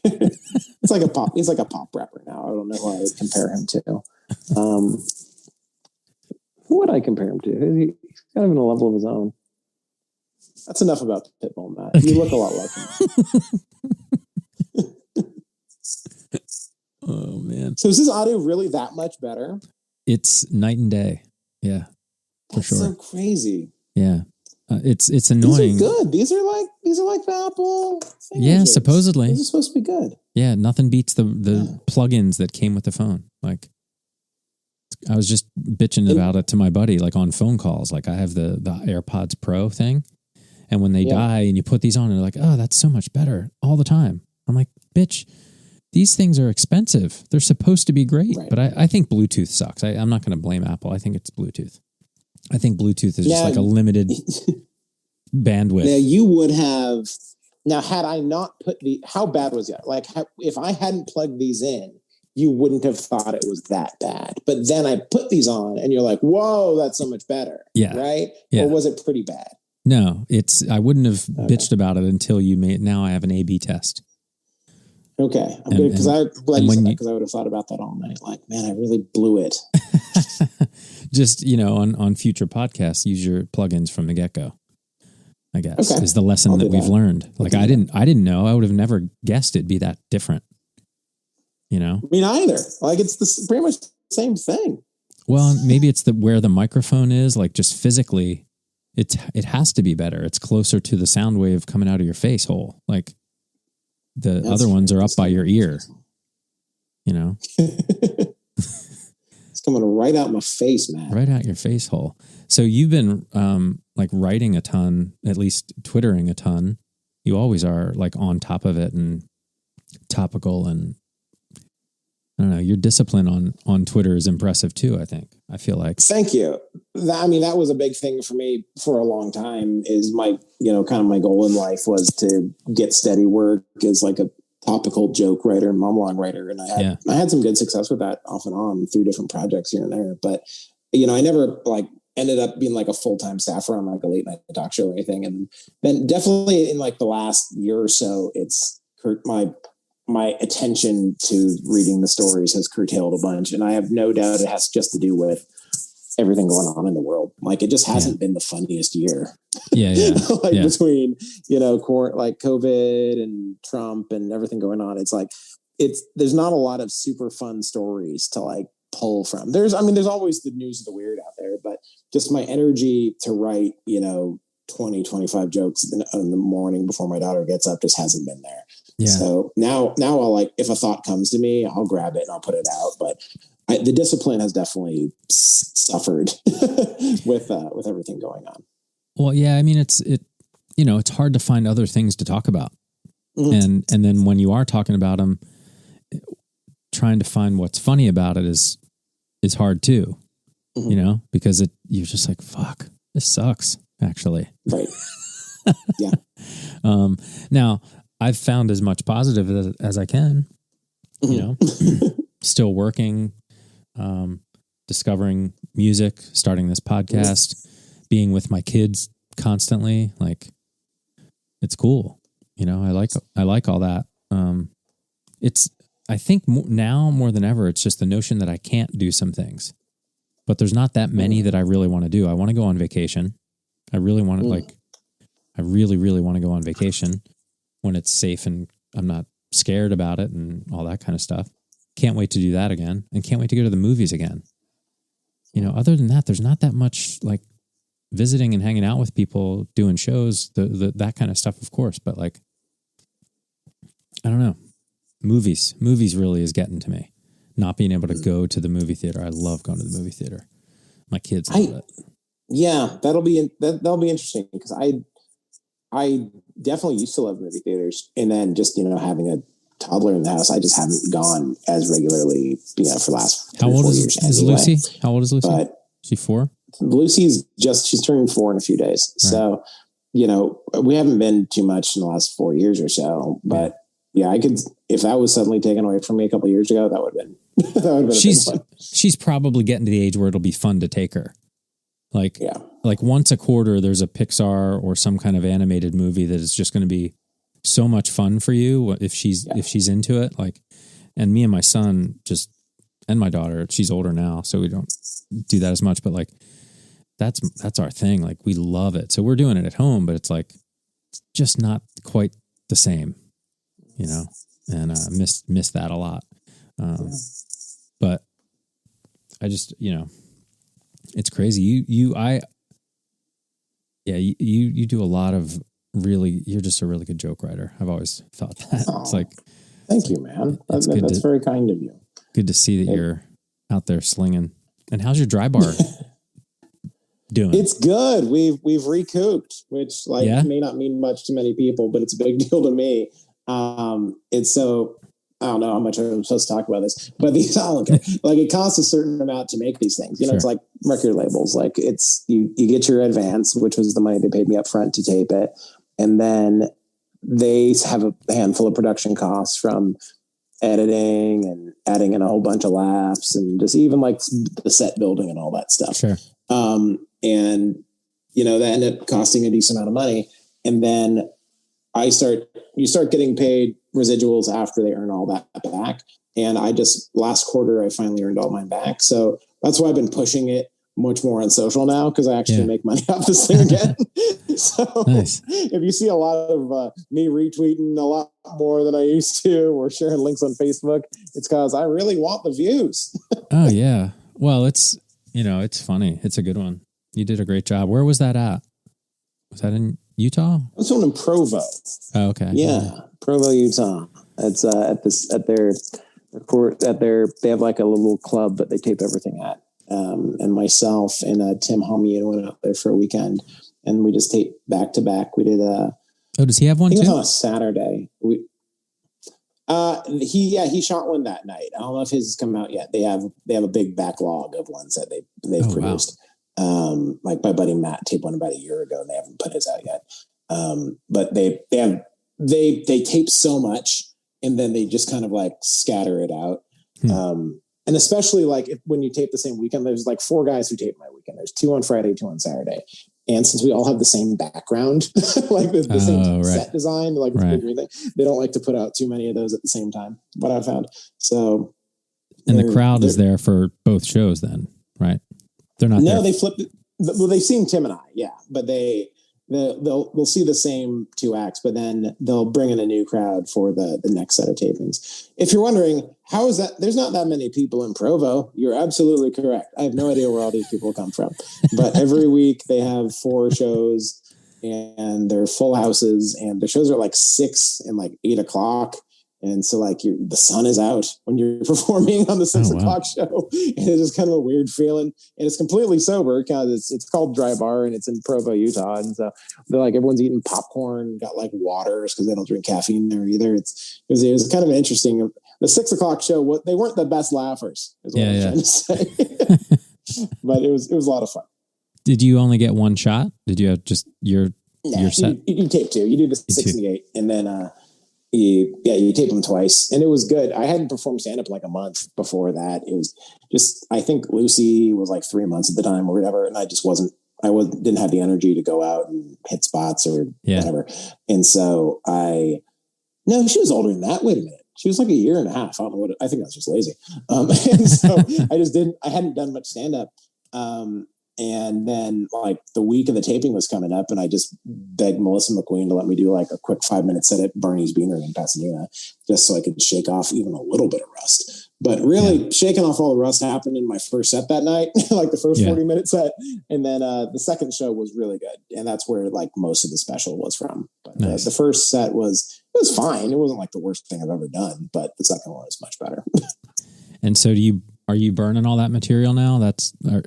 It's like a pop. He's like a pop rapper now. I don't know who I would compare him to. Who would I compare him to? He's kind of in a level of his own. That's enough about Pitbull, Matt. Okay. You look a lot like him. Oh man! So is his audio really that much better? It's night and day. Yeah, that's for sure. So crazy. Yeah. It's annoying. These are good. These are like the Apple. Yeah, supposedly. These are supposed to be good. Yeah, nothing beats the plugins that came with the phone. Like, I was just bitching about it to my buddy, like on phone calls. Like, I have the AirPods Pro thing, and when they die and you put these on, and they're like, "Oh, that's so much better all the time." I'm like, "Bitch, these things are expensive. They're supposed to be great." Right. But I think Bluetooth sucks. I'm not going to blame Apple. I think it's Bluetooth. I think Bluetooth is just like a limited bandwidth. Yeah, you would have. Now, had I not put how bad was it? Like, if I hadn't plugged these in, you wouldn't have thought it was that bad. But then I put these on, and you're like, "Whoa, that's so much better." Yeah. Right? Yeah. Or was it pretty bad? No, I wouldn't have bitched about it until you made. Now I have an A/B test. Okay, I'm good because I would have thought about that all night. Like, man, I really blew it. Just on future podcasts, use your plugins from the get-go. I guess is the lesson that we've learned. Like I didn't know. I would have never guessed it'd be that different. Me neither. Like it's pretty much the same thing. Well, maybe it's where the microphone is. Like just physically, it has to be better. It's closer to the sound wave coming out of your face hole. Like the other ones are up by your ear. It's coming right out my face, man. Right out your face hole. So you've been like writing a ton, at least Twittering a ton. You always are like on top of it and topical, and I don't know, your discipline on Twitter is impressive too, I think. I feel like. Thank you. That was a big thing for me for a long time. Is my, kind of my goal in life was to get steady work as like a topical joke writer and monologue writer. And I had some good success with that off and on through different projects here and there. But, I never like ended up being like a full-time staffer on like a late night talk show or anything. And then definitely in like the last year or so, it's my attention to reading the stories has curtailed a bunch. And I have no doubt it has just to do with everything going on in the world. Like it just hasn't been the funniest year. Between, like COVID and Trump and everything going on. It's like, there's not a lot of super fun stories to like pull from. There's always the news of the weird out there, but just my energy to write, 20, 25 jokes in the morning before my daughter gets up just hasn't been there. Yeah. So now I'll like, if a thought comes to me, I'll grab it and I'll put it out. But the discipline has definitely suffered with everything going on. Well, yeah, I mean, it's hard to find other things to talk about. Mm-hmm. And then when you are talking about them, trying to find what's funny about it is hard too, mm-hmm. Because you're just like, fuck, this sucks actually. Right. Yeah. Now I've found as much positive as I can, mm-hmm. Still working, discovering music, starting this podcast, being with my kids constantly. Like it's cool. I like all that. I think now more than ever, it's just the notion that I can't do some things, but there's not that many that I really want to do. I want to go on vacation. I really want to I really, really want to go on vacation when it's safe and I'm not scared about it and all that kind of stuff. Can't wait to do that again, and can't wait to go to the movies again. Other than that, there's not that much like visiting and hanging out with people, doing shows, that kind of stuff, of course. But like, I don't know. Movies really is getting to me. Not being able to go to the movie theater. I love going to the movie theater. My kids love it. Yeah, that'll be interesting because I definitely used to love movie theaters, and then just having a toddler in the house, I just haven't gone as regularly for the last 3 or 4 years. How old is Lucy? How old is Lucy? Is she 4? Lucy's she's turning 4 in a few days. Right. So, we haven't been too much in the last 4 years or so, but yeah, I could, if that was suddenly taken away from me a couple of years ago, that would have been, that would have been a big one. She's probably getting to the age where it'll be fun to take her. Like, like once a quarter, there's a Pixar or some kind of animated movie that is just going to be so much fun for you if she's into it. Like, and me and my son and my daughter, she's older now, so we don't do that as much, but like, that's our thing. Like, we love it. So we're doing it at home, but it's like, it's just not quite the same, you know, and miss that a lot. But I just, you know, it's crazy. You do a lot of really, you're just a really good joke writer. I've always thought that. It's like, thank you, man. That's very kind of you. Good to see that you're out there slinging. And how's your dry bar doing? It's good. We've recouped, which may not mean much to many people, but it's a big deal to me. It's so, I don't know how much I'm supposed to talk about this, but these, I don't care. Like, it costs a certain amount to make these things. You know, It's like record labels. Like, it's you get your advance, which was the money they paid me up front to tape it, and then they have a handful of production costs from editing and adding in a whole bunch of laughs and just even like the set building and all that stuff. Sure. And you know, that ended up costing a decent amount of money, and then you start getting paid residuals after they earn all that back. And last quarter, I finally earned all mine back. So that's why I've been pushing it much more on social now, because I actually make money off this thing again. So nice. If you see a lot of me retweeting a lot more than I used to, or sharing links on Facebook, it's because I really want the views. Oh, yeah. Well, it's funny. It's a good one. You did a great job. Where was that at? Was that in Utah? I was one in Provo. Oh, okay. Yeah. Provo, Utah. It's they have like a little club that they tape everything at. And myself and Tim Homian went out there for a weekend, and we just taped back to back. We did does he have one too? It was on a Saturday. He shot one that night. I don't know if his has come out yet. They have a big backlog of ones that they've produced. Wow. Like my buddy Matt taped one about a year ago, and they haven't put his out yet. But they tape so much, and then they just kind of like scatter it out. And especially like when you tape the same weekend, there's like 4 guys who tape my weekend. There's 2 on Friday, 2 on Saturday. And since we all have the same background, like the same set design, like the big green thing, they don't like to put out too many of those at the same time, what I found. So, and the crowd is there for both shows then, right? They're not there. No, they flipped it. Well, they've seen Tim and I, but they'll see the same 2 acts, but then they'll bring in a new crowd for the next set of tapings. If you're wondering, how is that? There's not that many people in Provo. You're absolutely correct. I have no idea where all these people come from, but every week they have 4 shows, and they're full houses, and the shows are like 6 and like 8 o'clock. And so like the sun is out when you're performing on the 6 o'clock show. And it's just kind of a weird feeling. And it's completely sober because it's called Dry Bar, and it's in Provo, Utah. And so they're like, everyone's eating popcorn, got like waters because they don't drink caffeine there either. It was kind of interesting. The 6 o'clock show, they weren't the best laughers, is what I'm trying to say. But it was a lot of fun. Did you only get 1 shot? Did you have just your set? You tape 2. You do the 6 and the 8, and then you tape them twice, and it was good. I hadn't performed stand-up like a month before that. It was just, I think Lucy was like 3 months at the time or whatever, and I just didn't have the energy to go out and hit spots or whatever. And so no, she was older than that. Wait a minute. She was like a year and a half. I don't know I think I was just lazy. And so I hadn't done much stand-up. And then like the week of the taping was coming up, and I just begged Melissa McQueen to let me do like a quick 5-minute set at Barney's Beanery in Pasadena, just so I could shake off even a little bit of rust. But really shaking off all the rust happened in my first set that night, like the first 40-minute set. And then the second show was really good. And that's where like most of the special was from. But the first set was fine. It wasn't like the worst thing I've ever done, but the second one was much better. And so are you burning all that material now?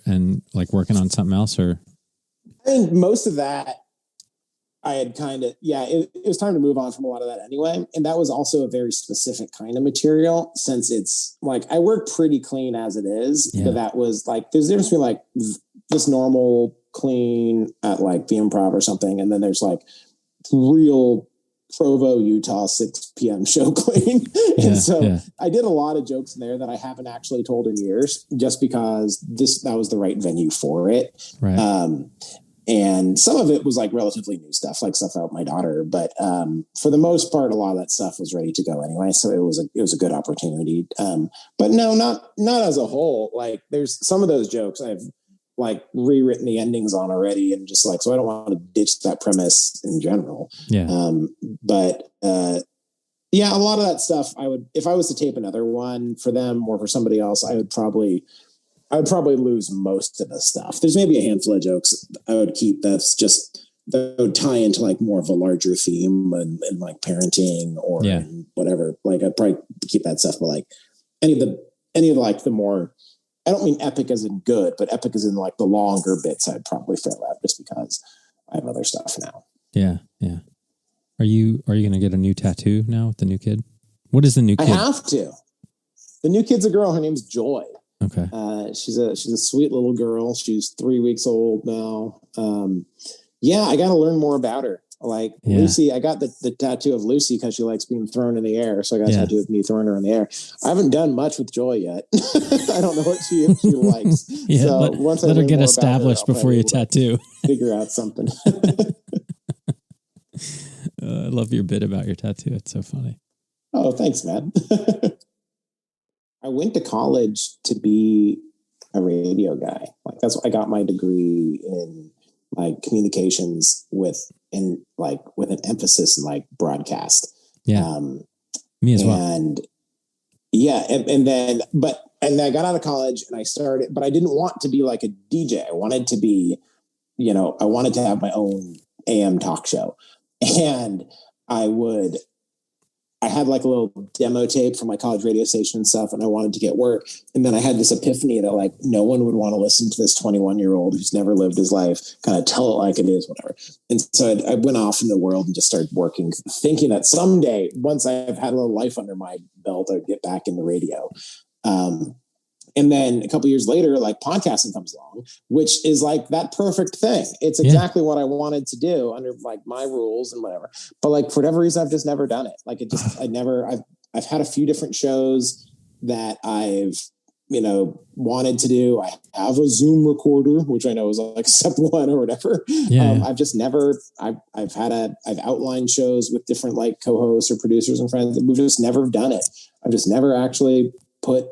And like working on something else, or? I think most of that I had it was time to move on from a lot of that anyway. And that was also a very specific kind of material, since it's like, I work pretty clean as it is, but that was like, there's a difference between like this normal clean at like the Improv or something. And then there's like real Provo, Utah, 6 p.m. show clean. And so I did a lot of jokes in there that I haven't actually told in years, just because that was the right venue for it. Right. And some of it was like relatively new stuff, like stuff about my daughter. But for the most part, a lot of that stuff was ready to go anyway. So it was a good opportunity. But no, not as a whole. Like there's some of those jokes I've like rewritten the endings on already, and just like, so I don't want to ditch that premise in general. Yeah. But a lot of that stuff I would, if I was to tape another one for them or for somebody else, I would probably lose most of the stuff. There's maybe a handful of jokes I would keep that would tie into like more of a larger theme and like parenting or whatever. Like I'd probably keep that stuff, but like any of like the more, I don't mean epic as in good, but epic as in like the longer bits, I'd probably throw out just because I have other stuff now. Yeah. Yeah. Are you going to get a new tattoo now with the new kid? What is the new kid? I have to. The new kid's a girl. Her name's Joy. Okay. She's a sweet little girl. She's 3 weeks old now. I got to learn more about her. Like Lucy, I got the tattoo of Lucy because she likes being thrown in the air. So I got a tattoo of me throwing her in the air. I haven't done much with Joy yet. I don't know what she likes. So let her get established before you tattoo. Figure out something. I love your bit about your tattoo. It's so funny. Oh, thanks, man. I went to college to be a radio guy. Like that's what I got my degree in, like communications with an emphasis in like broadcast. Yeah. Me as well. And then I got out of college and I started, but I didn't want to be like a DJ. I wanted to be, I wanted to have my own AM talk show. And I had like a little demo tape from my college radio station and stuff, and I wanted to get work. And then I had this epiphany that like no one would want to listen to this 21-year-old who's never lived his life, kind of tell it like it is, whatever. And so I went off in the world and just started working, thinking that someday, once I've had a little life under my belt, I'd get back into radio. And then a couple of years later, like podcasting comes along, which is like that perfect thing. It's exactly what I wanted to do under like my rules and whatever. But like for whatever reason, I've just never done it. Like I've had a few different shows that I've, wanted to do. I have a Zoom recorder, which I know is like step one or whatever. I've just never, I've outlined shows with different like co-hosts or producers and friends. We've just never done it. I've just never actually put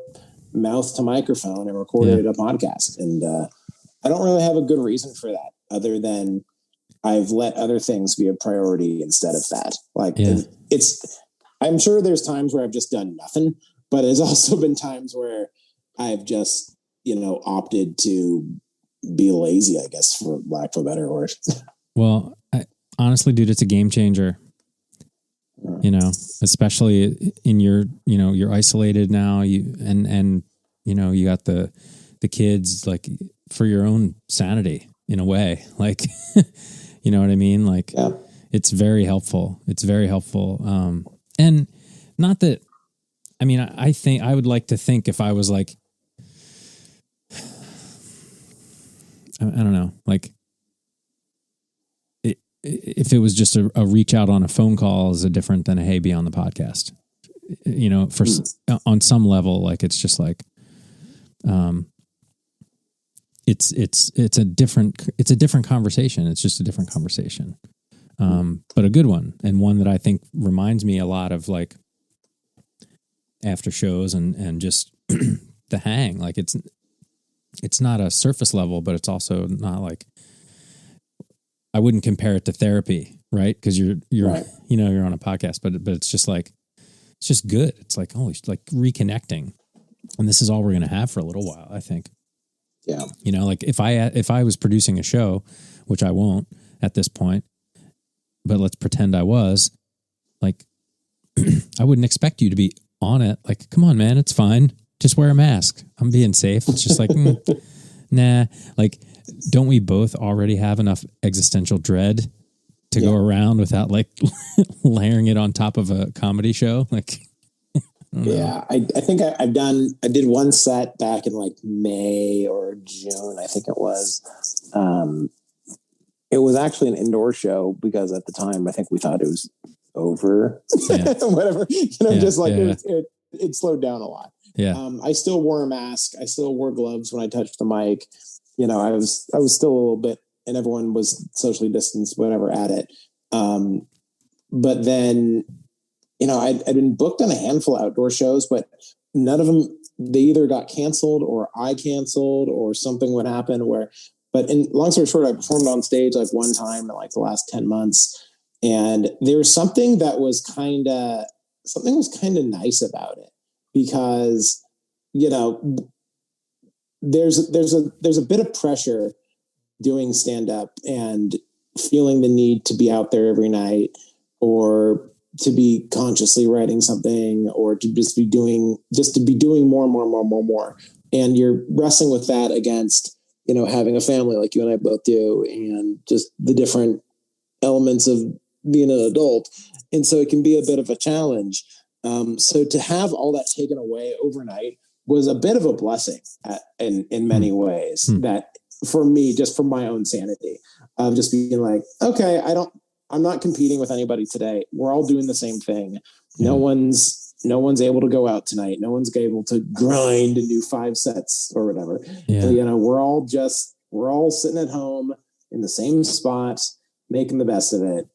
mouth to microphone and recorded a podcast. And I don't really have a good reason for that other than I've let other things be a priority instead of that. Like I'm sure there's times where I've just done nothing, but there's also been times where I've just, opted to be lazy, I guess, for lack of a better word. Well, honestly, dude, it's a game changer. Especially in your, you're isolated now. You got the kids, like for your own sanity in a way, like, you know what I mean? Like it's very helpful. It's very helpful. And not that, I think I would like to think if I was like, I don't know, like, if it was just a reach out on a phone call is different than a, hey, be on the podcast, on some level, like, it's just like, it's a different conversation. It's just a different conversation. But a good one, and one that I think reminds me a lot of like after shows and just the hang. Like it's not a surface level, but it's also not like, I wouldn't compare it to therapy, right? Because you're right. You're on a podcast, but it's just like, it's just good. It's like, holy, like reconnecting. And this is all we're going to have for a little while, I think. Yeah. Like if I was producing a show, which I won't at this point, but let's pretend I was, like, I wouldn't expect you to be on it. Like, come on, man, it's fine. Just wear a mask. I'm being safe. It's just like, nah, like, don't we both already have enough existential dread to go around without like layering it on top of a comedy show? Like, I think I did one set back in like May or June, I think it was. It was actually an indoor show because at the time I think we thought it was over, whatever, just like it slowed down a lot. Yeah. I still wore a mask. I still wore gloves when I touched the mic. I was still a little bit, and everyone was socially distanced, whatever, at it. But then, I'd been booked on a handful of outdoor shows, but none of them, they either got canceled or I canceled or something would happen but in long story short, I performed on stage like one time in like the last 10 months. And there was something that was kind of nice about it, because, there's a bit of pressure doing stand up and feeling the need to be out there every night, or to be consciously writing something, or to just be doing more and more and more and more and more. And you're wrestling with that against, having a family like you and I both do, and just the different elements of being an adult. And so it can be a bit of a challenge. So to have all that taken away overnight was a bit of a blessing in many ways, that for me, just for my own sanity, of just being like, okay, I'm not competing with anybody today. We're all doing the same thing. No one's able to go out tonight. No one's able to grind and do 5 sets or whatever. Yeah. We're all sitting at home in the same spot, making the best of it.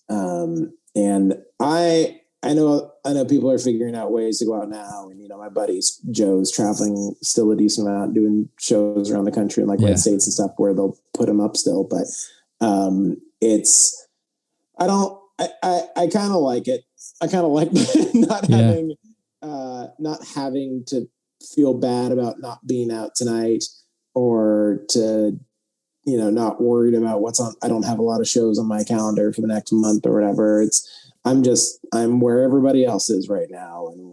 And I know people are figuring out ways to go out now. And, my buddies, Joe's traveling still a decent amount, doing shows around the country in like red states and stuff where they'll put him up still. But, I kind of like it. I kind of like not having to feel bad about not being out tonight, or to, not worried about what's on. I don't have a lot of shows on my calendar for the next month or whatever. I'm where everybody else is right now. And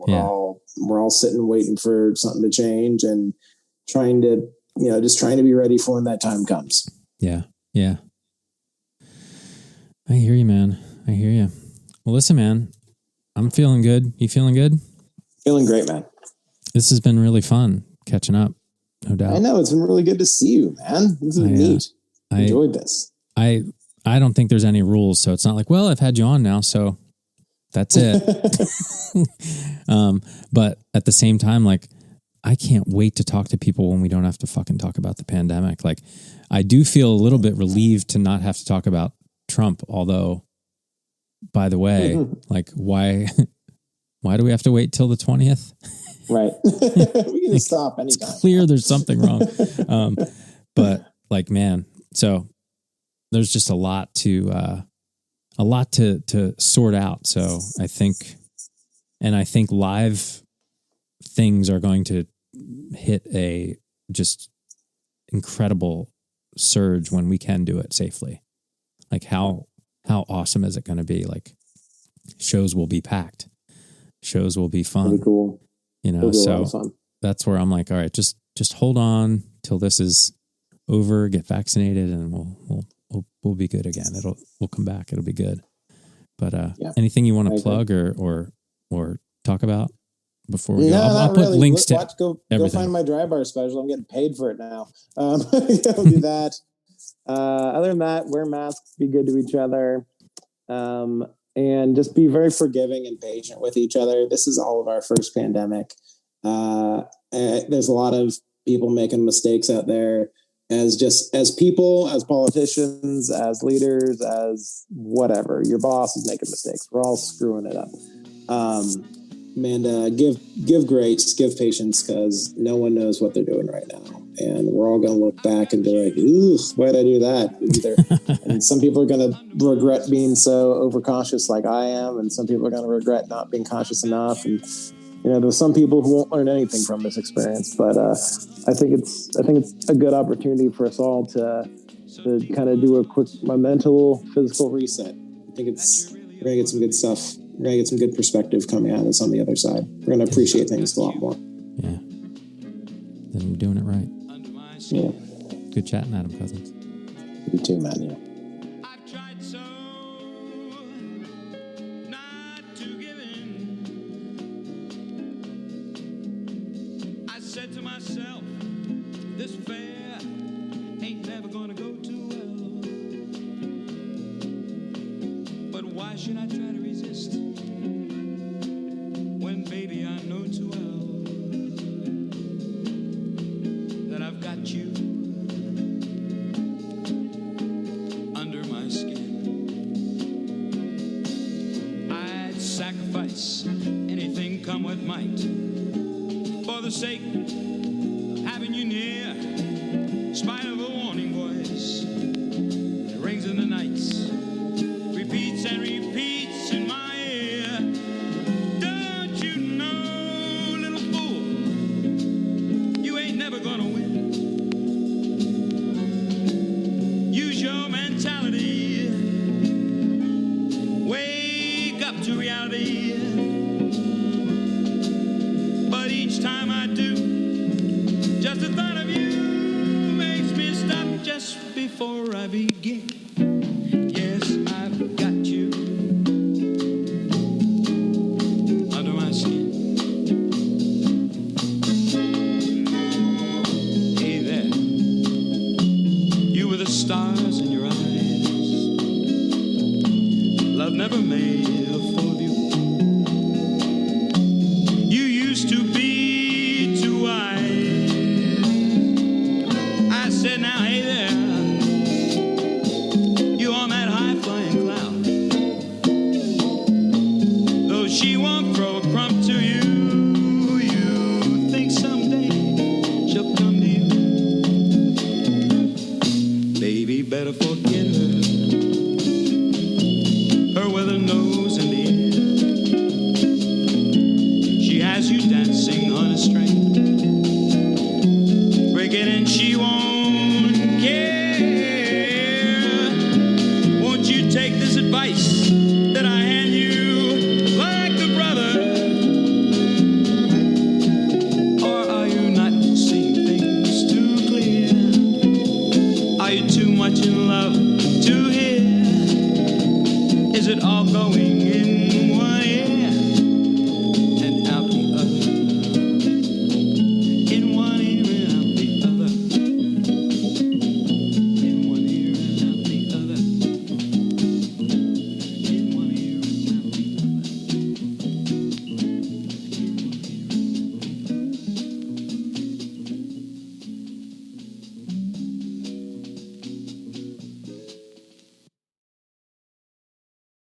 we're all sitting waiting for something to change, and trying to be ready for when that time comes. Yeah. Yeah. I hear you, man. I hear you. Well, listen, man, I'm feeling good. You feeling good? Feeling great, man. This has been really fun catching up. No doubt. I know, it's been really good to see you, man. This is neat. I enjoyed this. I don't think there's any rules, so it's not like, well, I've had you on now, so that's it. But at the same time, like, I can't wait to talk to people when we don't have to fucking talk about the pandemic. Like, I do feel a little bit relieved to not have to talk about Trump, although, by the way, like, why do we have to wait till the 20th? Right. We can stop anytime. It's clear there's something wrong. But like, man, so there's just a lot to sort out. So I think live things are going to hit a just incredible surge when we can do it safely. Like, how awesome is it going to be? Like, shows will be packed. Shows will be fun. Pretty cool. So that's where I'm like, all right, just hold on till this is over, get vaccinated, and we'll be good again. We'll come back. It'll be good. But anything you want to plug or talk about before we go? I'll put links to go find my dry bar special. I'm getting paid for it now. I'll do that. Other than that, wear masks, be good to each other, and just be very forgiving and patient with each other. This is all of our first pandemic. There's a lot of people making mistakes out there, as people, as politicians, as leaders, as whatever. Your boss is making mistakes. We're all screwing it up. And give grace, give patience, because no one knows what they're doing right now. And we're all going to look back and be like, ooh, why did I do that? And some people are going to regret being so overcautious like I am. And some people are going to regret not being cautious enough. And, there's some people who won't learn anything from this experience. But I think it's a good opportunity for us all to kind of do a quick mental, physical reset. I think we're going to get some good stuff. We're going to get some good perspective coming out of this on the other side. We're going to appreciate things a lot more. Yeah. Then we're doing it right. Yeah. Good chatting, Adam Cozens. You too, man. Yeah. I've tried so not to give in. I said to myself, this fair ain't never gonna go too well. But why should I try to resist when, baby, I know too well that I've got you under my skin. I'd sacrifice anything come what might for the sake of having you near, in spite of a warning voice that rings in the nights, repeats and repeats in my ear. Don't you know, little fool, you ain't never gonna win. Use your mentality, wake up to reality. But each time I do, just the thought of you makes me stop just before I begin. Yes, I've got you under my skin. Hey there, you with the stars in your eyes. Love never made a fool of you. You used to be too wise. I said, now, hey there, you on that high-flying cloud. Though she won't throw a crumb to you, you think someday she'll come to you. Baby, better forget her. Her with her nose in the air. She has you dancing on a string. Break it and she won't care. Won't you take this advice that I hand you like a brother? Or are you not seeing things too clear? Are you too much in love to hear? Is it all going in one